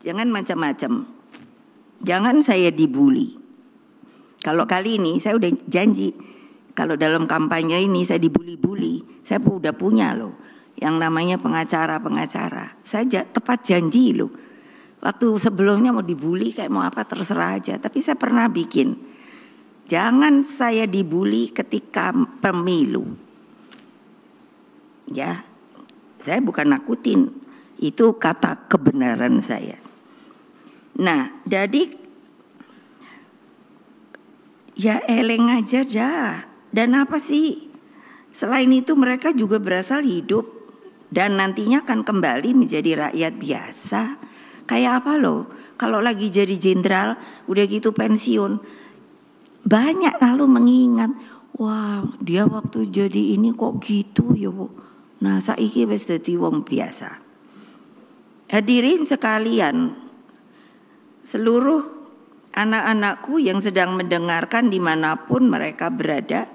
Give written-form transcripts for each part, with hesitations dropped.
Jangan macam-macam. Jangan saya dibully. Kalau kali ini saya udah janji, kalau dalam kampanye ini saya dibully-bully, saya udah punya loh yang namanya pengacara. Saya tepat janji loh. Waktu sebelumnya mau dibully kayak mau apa terserah aja, tapi saya pernah bikin. Jangan saya dibully ketika pemilu. Ya, saya bukan nakutin, itu kata kebenaran saya. Nah, jadi ya eleng aja dah. Dan apa sih? Selain itu mereka juga berasal hidup dan nantinya akan kembali menjadi rakyat biasa. Kayak apa loh? Kalau lagi jadi jenderal, udah gitu pensiun, banyak lalu mengingat, wah dia waktu jadi ini kok gitu ya bu. Nah saiki wis dadi wong biasa. Hadirin sekalian, seluruh anak-anakku yang sedang mendengarkan dimanapun mereka berada,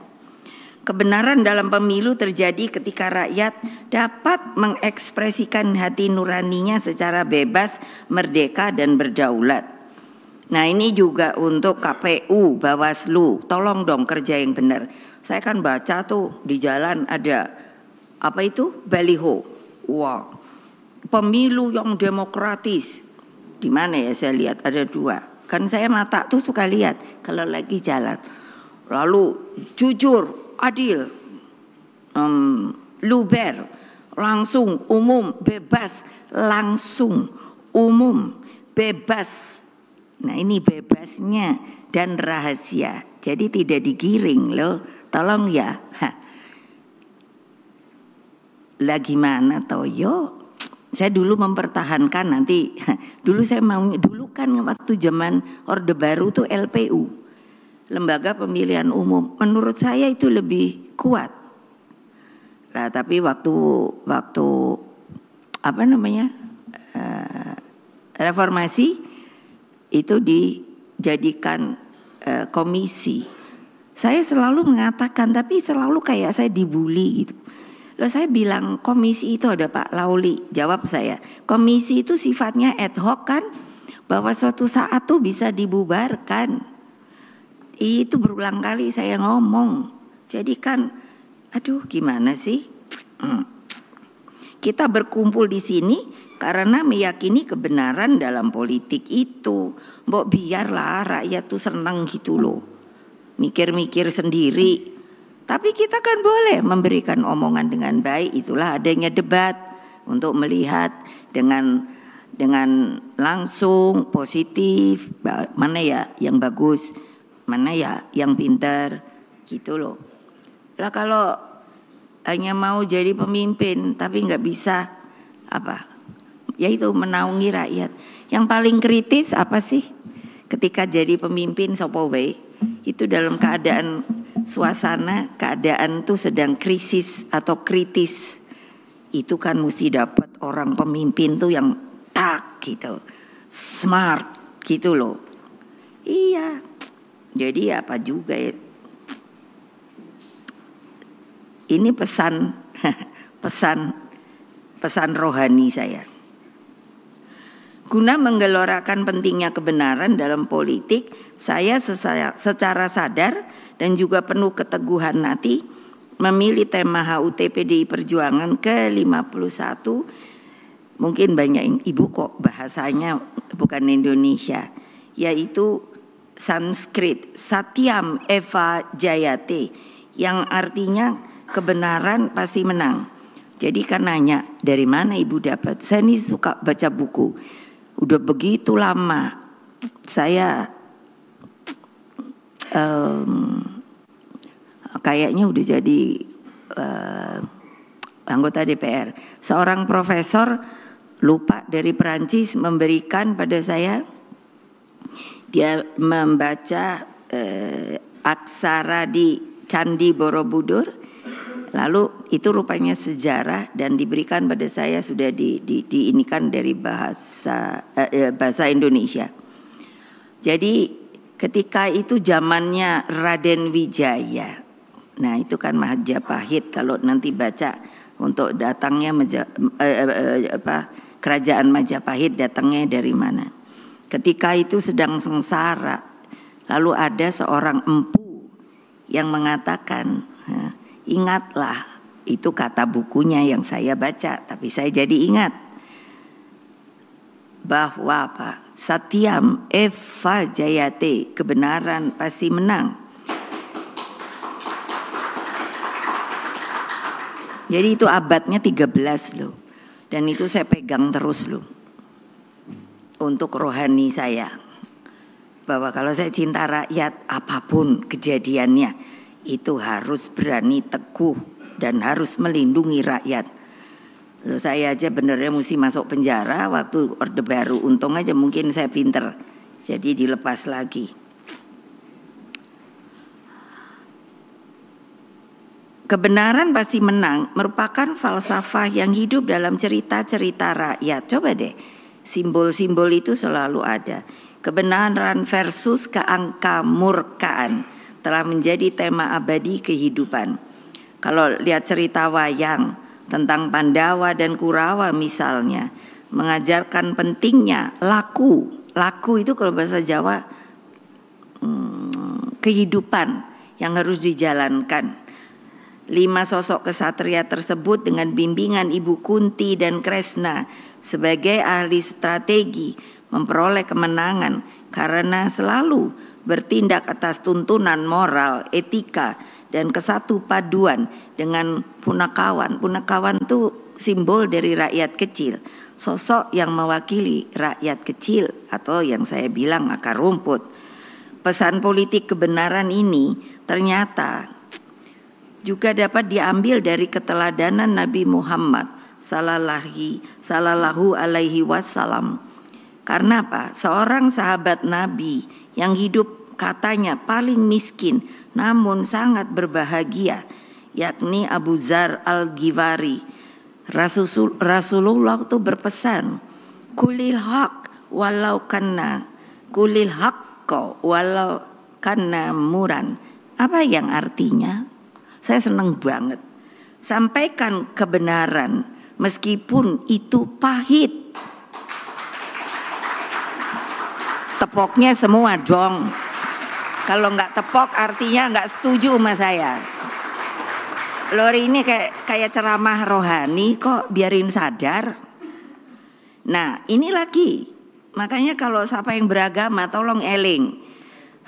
kebenaran dalam pemilu terjadi ketika rakyat dapat mengekspresikan hati nuraninya secara bebas, merdeka dan berdaulat. Nah ini juga untuk KPU, Bawaslu, tolong dong kerja yang benar. Saya kan baca tuh di jalan ada apa itu baliho, wah pemilu yang demokratis. Di mana ya saya lihat ada 2. Kan saya mata tuh suka lihat kalau lagi jalan. Lalu jujur, adil, luber, langsung, umum, bebas, langsung, umum, bebas. Nah ini bebasnya dan rahasia. Jadi tidak digiring loh. Tolong ya. Lah gimana Toyo? Saya dulu mempertahankan nanti. Dulu saya mau, dulu kan waktu zaman Orde Baru tuh LPU. Lembaga Pemilihan Umum. Menurut saya itu lebih kuat. Nah tapi waktu apa namanya reformasi itu dijadikan komisi. Saya selalu mengatakan, tapi selalu kayak saya dibully gitu. Lalu saya bilang komisi itu ada Pak Lauli, jawab saya, komisi itu sifatnya ad hoc kan, bahwa suatu saat tuh bisa dibubarkan. Itu berulang kali saya ngomong. Jadi kan, aduh gimana sih? Kita berkumpul di sini karena meyakini kebenaran dalam politik itu. Mbok biarlah rakyat tuh senang gitu loh. Mikir-mikir sendiri. Tapi kita kan boleh memberikan omongan dengan baik. Itulah adanya debat untuk melihat dengan langsung positif, mana ya yang bagus, mana ya yang pintar, gitu loh. Lah kalau hanya mau jadi pemimpin tapi nggak bisa apa? Yaitu menaungi rakyat. Yang paling kritis apa sih? Ketika jadi pemimpin sopo wae, itu dalam keadaan suasana keadaan tuh sedang krisis atau kritis, itu kan mesti dapat orang pemimpin tuh yang tak gitu, smart gitu loh. Iya, jadi apa juga ya. Ini pesan rohani saya. Guna menggelorakan pentingnya kebenaran dalam politik, saya secara sadar dan juga penuh keteguhan hati memilih tema HUT PDI Perjuangan ke-51. Mungkin banyak ibu kok bahasanya bukan Indonesia, yaitu Sanskrit, Satyam Eva Jayate, yang artinya kebenaran pasti menang. Jadi kan nanya, dari mana ibu dapat? Saya ini suka baca buku. Udah begitu lama saya kayaknya udah jadi anggota DPR. Seorang profesor lupa dari Perancis memberikan pada saya, dia membaca aksara di Candi Borobudur, lalu itu rupanya sejarah dan diberikan pada saya sudah diinikan dari bahasa Indonesia. Jadi ketika itu zamannya Raden Wijaya. Nah itu kan Majapahit, kalau nanti baca untuk datangnya kerajaan Majapahit datangnya dari mana. Ketika itu sedang sengsara, lalu ada seorang empu yang mengatakan, ingatlah, itu kata bukunya yang saya baca, tapi saya jadi ingat bahwa Satyam eva jayate, kebenaran pasti menang. Jadi itu abadnya 13 loh. Dan itu saya pegang terus loh. Untuk rohani saya. Bahwa kalau saya cinta rakyat, apapun kejadiannya, itu harus berani teguh dan harus melindungi rakyat. Loh, saya aja benernya mesti masuk penjara waktu Orde Baru. Untung aja mungkin saya pinter. Jadi dilepas lagi. Kebenaran pasti menang merupakan falsafah yang hidup dalam cerita-cerita rakyat. Coba deh, simbol-simbol itu selalu ada. Kebenaran versus keangkamurkaan telah menjadi tema abadi kehidupan. Kalau lihat cerita wayang tentang Pandawa dan Kurawa misalnya, mengajarkan pentingnya laku. Laku itu kalau bahasa Jawa kehidupan yang harus dijalankan. 5 sosok kesatria tersebut dengan bimbingan Ibu Kunti dan Kresna sebagai ahli strategi memperoleh kemenangan karena selalu bertindak atas tuntunan moral, etika, dan kesatu paduan dengan Punakawan. Punakawan itu simbol dari rakyat kecil, sosok yang mewakili rakyat kecil atau yang saya bilang akar rumput. Pesan politik kebenaran ini ternyata juga dapat diambil dari keteladanan Nabi Muhammad sallallahu alaihi wasallam. Karena apa? Seorang sahabat Nabi yang hidup katanya paling miskin namun sangat berbahagia, yakni Abu Dzar Al-Ghifari. Rasulullah itu berpesan, kulil haq walau kana muran. Apa yang artinya? Saya senang banget. Sampaikan kebenaran meskipun itu pahit. Tepoknya semua dong. Kalau nggak tepok artinya nggak setuju sama saya. Lori ini kayak ceramah rohani kok, biarin sadar. Nah ini lagi. Makanya kalau siapa yang beragama tolong eling.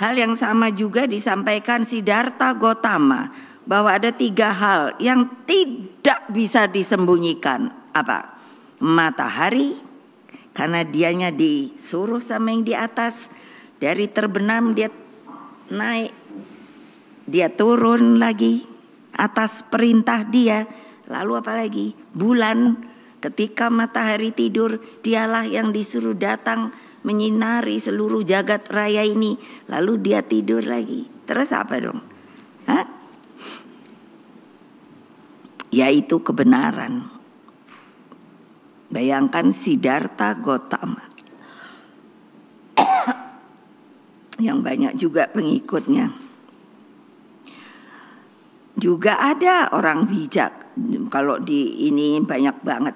Hal yang sama juga disampaikan Siddhartha Gautama. Bahwa ada 3 hal yang tidak bisa disembunyikan. Apa? Matahari, karena dianya disuruh sama yang di atas. Dari terbenam dia naik, dia turun lagi atas perintah dia. Lalu apa lagi? Bulan, ketika matahari tidur, dialah yang disuruh datang menyinari seluruh jagat raya ini. Lalu dia tidur lagi. Terus apa dong? Hah? Yaitu kebenaran. Bayangkan Siddhartha Gautama yang banyak juga pengikutnya. Juga ada orang bijak. Kalau di ini banyak banget.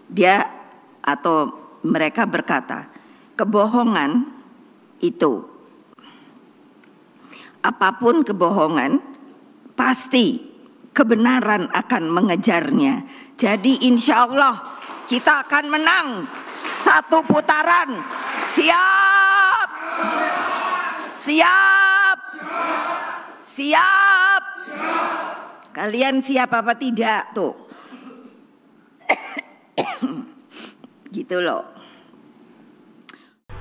Dia atau mereka berkata, kebohongan itu, apapun kebohongan, pasti kebenaran akan mengejarnya. Jadi insya Allah kita akan menang 1 putaran. Siap? Siap? Siap? Kalian siap apa tidak tuh? Gitu loh.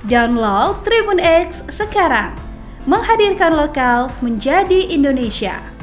Download Tribun X sekarang. Menghadirkan lokal menjadi Indonesia.